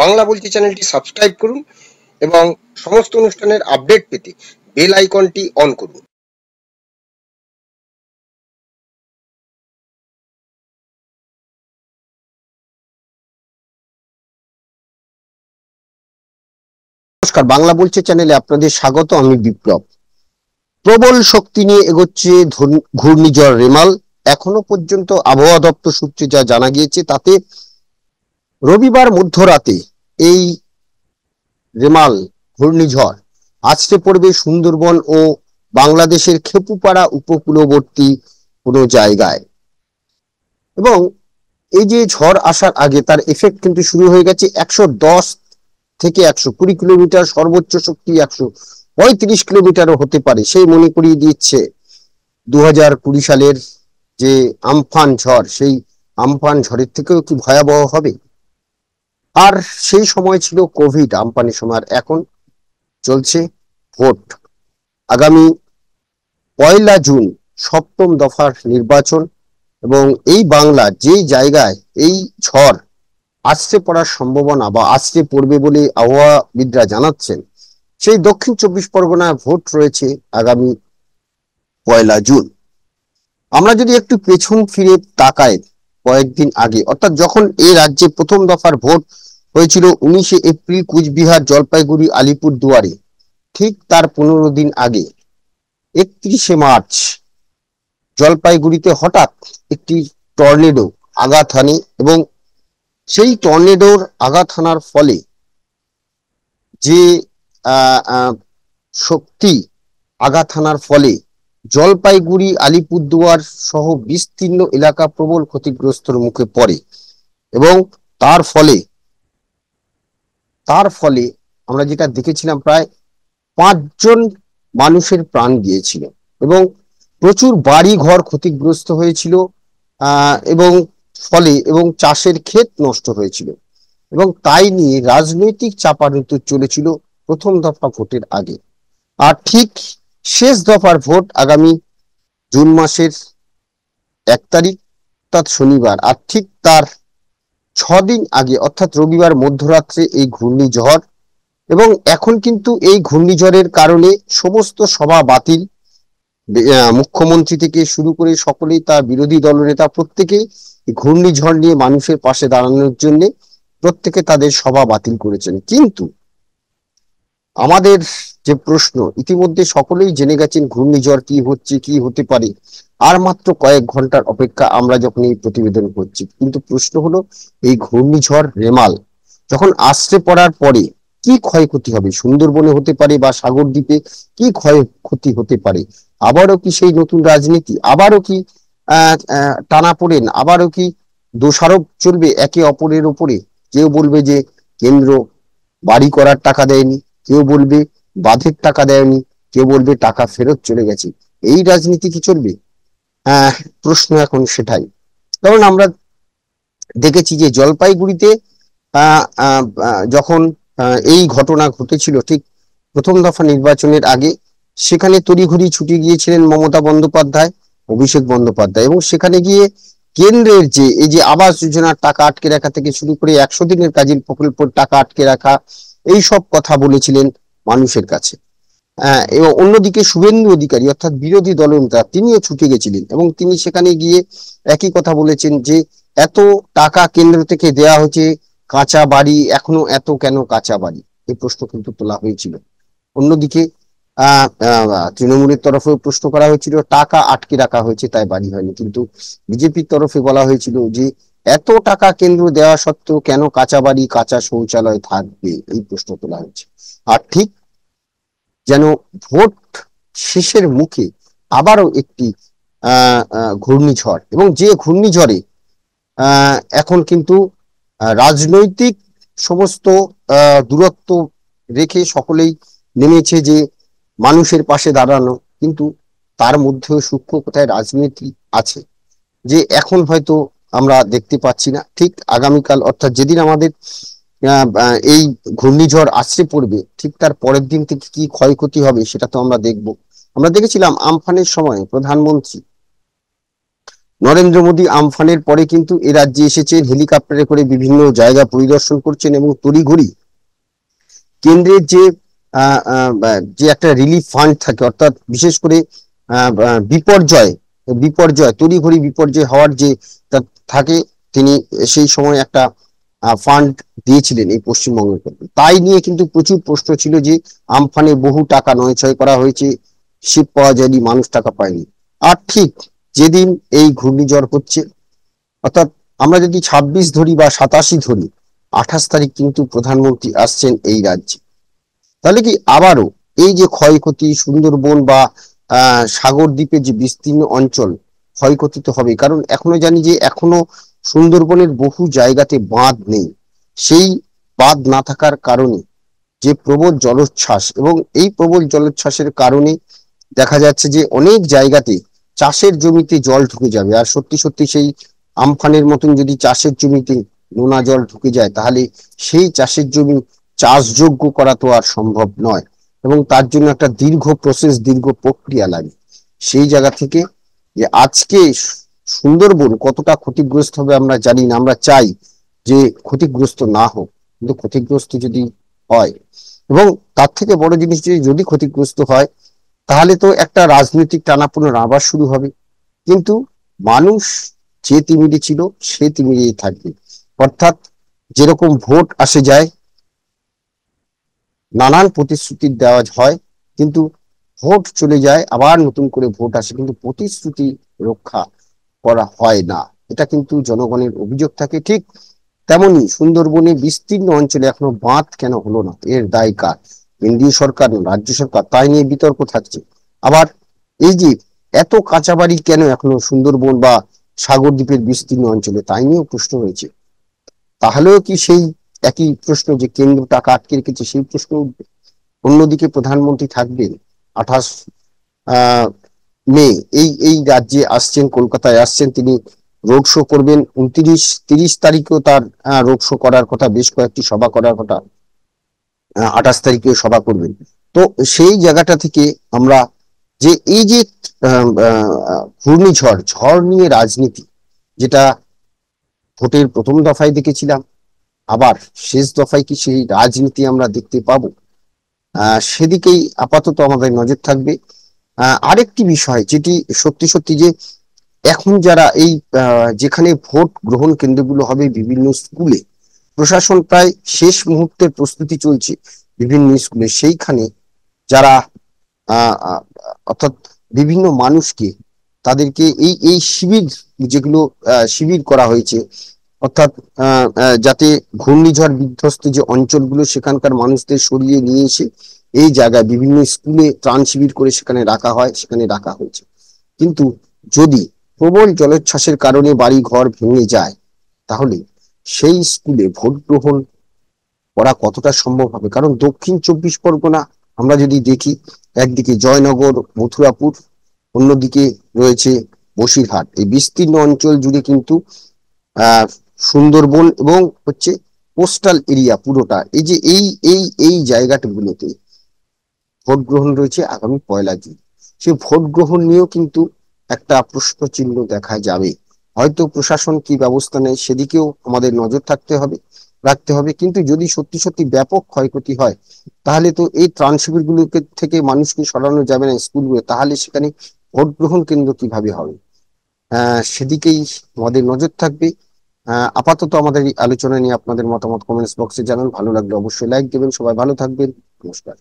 বাংলা বলছি চ্যানেলটি সাবস্ক্রাইব করুন এবং সমস্ত অনুষ্ঠানের আপডেট পেতে বেল আইকনটি অন করুন। নমস্কার, বাংলা বলছে চ্যানেলে আপনাদের স্বাগত। আমি বিপ্লব। প্রবল শক্তি নিয়ে এগোচ্ছে ঘূর্ণিঝড় রেমাল। এখনো পর্যন্ত আবহাওয়া দপ্তর সূত্রে যা জানা গিয়েছে তাতে রবিবার মধ্যরাতে এই রেমাল ঘূর্ণিঝড় আছড়ে পড়বে সুন্দরবন ও বাংলাদেশের খেপুপাড়া উপকূলবর্তী কোনো জায়গায়। এবং এই যে ঝড় আসার আগে তার এফেক্ট কিন্তু শুরু হয়ে গেছে। 110 থেকে 120 কিলোমিটার, সর্বোচ্চ শক্তি 135 কিলোমিটারও হতে পারে, সেই মনে করিয়ে দিচ্ছে 2020 সালের যে আমফান ঝড়, সেই আমফান ঝড়ের থেকেও কি ভয়াবহ হবে। আর সেই সময় ছিল কোভিড আমফানের সময়, এখন চলছে ভোট। আগামী 1 জুন সপ্তম দফার নির্বাচন, এবং এই বাংলার যেই জায়গায় এই ঝড় আছড়ে পড়ার সম্ভাবনা বা আছড়ে পড়বে বলে আবহাওয়াবিদরা জানাচ্ছেন, সেই দক্ষিণ 24 পরগনায় ভোট রয়েছে আগামী 1 জুন। আমরা যদি একটু পেছন ফিরে তাকাই কয়েকদিন আগে, অর্থাৎ যখন এই রাজ্যে প্রথম দফার ভোট হয়েছিল 19 এপ্রিল কুচবিহার, জলপাইগুড়ি, আলিপুরদুয়ারে, ঠিক তার 15 দিন আগে 31 মার্চ জলপাইগুড়িতে হঠাৎ একটি টর্নেডো আঘাত হানে, এবং সেই টর্নেডোর আঘাত হানার ফলে যে শক্তি আঘাত হানার ফলে জলপাইগুড়ি, আলিপুরদুয়ার সহ বিস্তীর্ণ এলাকা প্রবল ক্ষতিগ্রস্তর মুখে পড়ে, এবং তার ফলে আমরা যেটা দেখেছিলাম, প্রায় 5 জন মানুষের প্রাণ গিয়েছিল এবং প্রচুর বাড়ি ঘর ক্ষতিগ্রস্ত হয়েছিল, এবং চাষের ক্ষেত নষ্ট হয়েছিল। এবং তাই নিয়ে রাজনৈতিক চাপানুতর চলেছিল প্রথম দফা ভোটের আগে। আর ঠিক শেষ দফার ভোট আগামী জুন মাসের 1 তারিখ, অর্থাৎ শনিবার। আর ঠিক তার 6 দিন আগে, অর্থাৎ রবিবার মধ্যরাত্রে এই ঘূর্ণিঝড়। এবং এখন কিন্তু এই ঘূর্ণিঝড়ের কারণে সমস্ত সভা বাতিল। মুখ্যমন্ত্রী থেকে শুরু করে সকলেই, তার বিরোধী দলনেতা প্রত্যেকেই ঘূর্ণিঝড় নিয়ে মানুষের পাশে দাঁড়ানোর জন্য প্রত্যেকে তাদের সভা বাতিল করেছেন। কিন্তু আমাদের যে প্রশ্ন, ইতিমধ্যে সকলেই জেনে গেছেন ঘূর্ণিঝড় কি হচ্ছে, কি হতে পারে। আর মাত্র কয়েক ঘন্টার অপেক্ষা আমরা যখন এই প্রতিবেদন করছি, কিন্তু প্রশ্ন হলো এই ঘূর্ণিঝড় রেমাল যখন আছড়ে পড়ার পরে কি ক্ষয়ক্ষতি হবে, সুন্দরবনে হতে পারে বা সাগরদ্বীপে কি ক্ষয়ক্ষতি হতে পারে। আবারও কি সেই নতুন রাজনীতি, আবারও কি টানাপোড়েন, আবারও কি দোষারোপ চলবে একে অপরের উপরে। কেউ বলবে যে কেন্দ্র বাড়ি করার টাকা দেয়নি, কেউ বলবে বাঁধের টাকা দেয়নি, কেউ বলবে টাকা ফেরত চলে গেছে। এই রাজনীতি কি চলবে? প্রশ্ন এখন সেটাই। কারণ আমরা দেখেছি যে জলপাইগুড়িতে যখন এই ঘটনা ঘটেছিল ঠিক প্রথম দফা নির্বাচনের আগে, সেখানে তড়িঘড়ি ছুটে গিয়েছিলেন মমতা বন্দ্যোপাধ্যায়, অভিষেক বন্দ্যোপাধ্যায়, এবং সেখানে গিয়ে কেন্দ্রের যে এই যে আবাস যোজনার টাকা আটকে রাখা থেকে শুরু করে 100 দিনের কাজের প্রকল্পের টাকা আটকে রাখা, এই সব কথা বলেছিলেন মানুষের কাছে। এবং অন্যদিকে শুভেন্দু অধিকারী, অর্থাৎ বিরোধী দলনেতা, তিনিও ছুটে গেছিলেন এবং তিনি সেখানে গিয়ে একই কথা বলেছেন যে এত টাকা কেন্দ্র থেকে দেয়া হয়েছে, কাঁচা বাড়ি এখনো এত কেন কাঁচা বাড়ি, এই প্রশ্ন কিন্তু তোলা হয়েছিল। অন্যদিকে তৃণমূলের তরফেও প্রশ্ন করা হয়েছিল, টাকা আটকে রাখা হয়েছে তাই বাড়ি হয়নি। কিন্তু বিজেপির তরফে বলা হয়েছিল যে এত টাকা কেন্দ্র দেওয়া সত্ত্বেও কেন কাঁচা বাড়ি, কাঁচা শৌচালয় থাকবে, এই প্রশ্ন তোলা হয়েছে। আর ঠিক যেন ভোট শেষের মুখে আবারও একটি ঘূর্ণিঝড়, এবং যে ঘূর্ণিঝড়ে এখন কিন্তু রাজনৈতিক সমস্ত দূরত্ব রেখে সকলেই নেমেছে যে মানুষের পাশে দাঁড়ানো, কিন্তু তার মধ্যেও সূক্ষ্ম কোথায় রাজনীতি আছে, যে এখন হয়তো আমরা দেখতে পাচ্ছি না। ঠিক আগামীকাল, অর্থাৎ যেদিন আমাদের এই ঘূর্ণিঝড় আছড়ে পড়বে, ঠিক তার পরের দিন থেকে কি ক্ষয়ক্ষতি হবে সেটা তো আমরা দেখব। আমরা দেখেছিলাম আমফানের সময় প্রধানমন্ত্রী নরেন্দ্র মোদী আমফানের পরে কিন্তু এ রাজ্যে এসেছেন, হেলিকপ্টারে করে বিভিন্ন জায়গা পরিদর্শন করছেন এবং তড়িঘড়ি কেন্দ্রের যে একটা রিলিফ ফান্ড থাকে, অর্থাৎ বিশেষ করে বিপর্যয় বিপর্যয় তড়িঘড়ি বিপর্যয় হওয়ার যে থাকে, তিনি সেই সময় একটা ফান্ড দিয়েছিলেন এই পশ্চিমবঙ্গের ক্ষেত্রে। তাই নিয়ে কিন্তু প্রচুর প্রশ্ন ছিল যে আমফানে বহু টাকা নয়ছয় করা হয়েছে, শিপ পাওয়া যায়নি, মানুষ টাকা পায়নি। আর ঠিক যেদিন এই ঘূর্ণিঝড় হচ্ছে, অর্থাৎ আমরা যদি 26 ধরি বা 87 ধরি, 28 তারিখ কিন্তু প্রধানমন্ত্রী আসছেন এই রাজ্যে। তাহলে কি আবারও এই যে ক্ষয়ক্ষতি, সুন্দরবন বা সাগর দ্বীপের যে বিস্তীর্ণ অঞ্চল, ক্ষয়ক্ষতি তো হবে। কারণ এখনো জানি যে এখনো সুন্দরবনের বহু জায়গাতে বাঁধ নেই। সেই বাঁধ না থাকার কারণে যে প্রবল জলোচ্ছ্বাস, এবং এই প্রবল জলোচ্ছ্বাসের কারণে দেখা যাচ্ছে যে অনেক জায়গাতে চাষের জমিতে জল ঢুকে যাবে। আর সত্যি সত্যি সেই আমফানের মতন যদি চাষের জমিতে নোনা জল ঢুকে যায়, তাহলে সেই চাষের জমি চাষযোগ্য করা তো আর সম্ভব নয়, এবং তার জন্য একটা দীর্ঘ প্রসেস, দীর্ঘ প্রক্রিয়া লাগে। সেই জায়গা থেকে যে আজকে সুন্দরবন কতটা ক্ষতিগ্রস্ত হবে আমরা জানি না, আমরা চাই যে ক্ষতিগ্রস্ত না হোক, কিন্তু ক্ষতিগ্রস্ত যদি হয়, এবং তার থেকে বড় জিনিস যে যদি ক্ষতিগ্রস্ত হয়, তাহলে তো একটা রাজনৈতিক টানাপোড়েন আবার শুরু হবে। কিন্তু মানুষ যে তিমিরে ছিল সে তিমিরেই থাকবে। অর্থাৎ যেরকম ভোট আসে যায়, নানান প্রতিশ্রুতি দেওয়া হয়, কিন্তু ভোট চলে যায়, আবার নতুন করে ভোট আসে, কিন্তু প্রতিশ্রুতি রক্ষা করা হয় না। এটা কিন্তু জনগণের অভিযোগ থাকে। ঠিক তেমনি সুন্দরবনে বিস্তীর্ণ অঞ্চলে এখনো বাঁধ কেন হলো না, এর দায় কার? কেন্দ্রীয় সরকার না রাজ্য সরকার? তাই নিয়ে বিতর্ক থাকছে। আবার এই যে এত কাঁচা বাড়ি কেন এখনো সুন্দরবন বা সাগর দ্বীপের বিস্তীর্ণ অঞ্চলে, তাই নিয়েও প্রশ্ন রয়েছে। তাহলেও কি সেই একই প্রশ্ন, যে কেন্দ্র টাকা আটকে রেখেছে, সেই প্রশ্ন উঠবে। অন্যদিকে প্রধানমন্ত্রী থাকবেন 28 মে এই এই রাজ্যে আসছেন, কলকাতায় আসছেন। তিনি রোড শো করবেন 29-30 তারিখেও তার রোড শো করার কথা, বেশ কয়েকটি সভা করার কথা, 28 তারিখেও সভা করবেন। তো সেই জায়গাটা থেকে আমরা যে এই যে ঘূর্ণিঝড় ঝড় নিয়ে রাজনীতি, যেটা ভোটের প্রথম দফায় দেখেছিলাম, আবার শেষ দফায় কি সেই রাজনীতি আমরা দেখতে পাবো? সেদিকেই আপাতত আমাদের নজর থাকবে। আরেকটি বিষয় যেটি সত্যি সত্যি, যে এখন যারা এই যেখানে ভোট গ্রহণ কেন্দ্রগুলো হবে বিভিন্ন স্কুলে, প্রশাসন প্রায় শেষ মুহূর্তের প্রস্তুতি চলছে বিভিন্ন স্কুলে। সেইখানে যারা অর্থাৎ বিভিন্ন মানুষকে, তাদেরকে এই এই শিবির, যেগুলো শিবির করা হয়েছে, অর্থাৎ যাতে ঘূর্ণিঝড় বিধ্বস্ত যে অঞ্চলগুলো, সেখানকার মানুষদের সরিয়ে নিয়ে এসে এই জায়গায় বিভিন্ন স্কুলে ত্রাণ শিবির করে সেখানে রাখা হয়, সেখানে রাখা হয়েছে। কিন্তু যদি প্রবল জলোচ্ছ্বাসের কারণে বাড়ি ঘর ভেঙে যায়, তাহলে সেই স্কুলে ভোট গ্রহণ করা কতটা সম্ভব হবে? কারণ দক্ষিণ 24 পরগনা আমরা যদি দেখি, একদিকে জয়নগর, মথুরাপুর, অন্যদিকে রয়েছে বসিরহাট, এই বিস্তীর্ণ অঞ্চল জুড়ে কিন্তু আহ সুন্দরবন এবং হচ্ছে কোস্টাল এরিয়া পুরোটা, এই যে এই জায়গাগুলোতে ভোট গ্রহণ রয়েছে আগামী 1 জুন। সেই ভোট গ্রহণ নিয়েও কিন্তু একটা প্রশ্ন চিহ্ন দেখা যাবে। হয়তো প্রশাসন কি ব্যবস্থা নেয় সেদিকেও আমাদের নজর রাখতে হবে। কিন্তু যদি সত্যি সত্যি ব্যাপক ক্ষয়ক্ষতি হয়, তাহলে তো এই ত্রাণ শিবিরগুলোকে থেকে মানুষকে সরানো যাবে না স্কুলগুলো, তাহলে সেখানে ভোট গ্রহণ কেন্দ্র কিভাবে হবে? সেদিকেই আমাদের নজর থাকবে। আপাতত আমাদের এই আলোচনা নিয়ে আপনাদের মতামত কমেন্টস বক্সে জানান। ভালো লাগলে অবশ্যই লাইক দেবেন। সবাই ভালো থাকবেন। নমস্কার।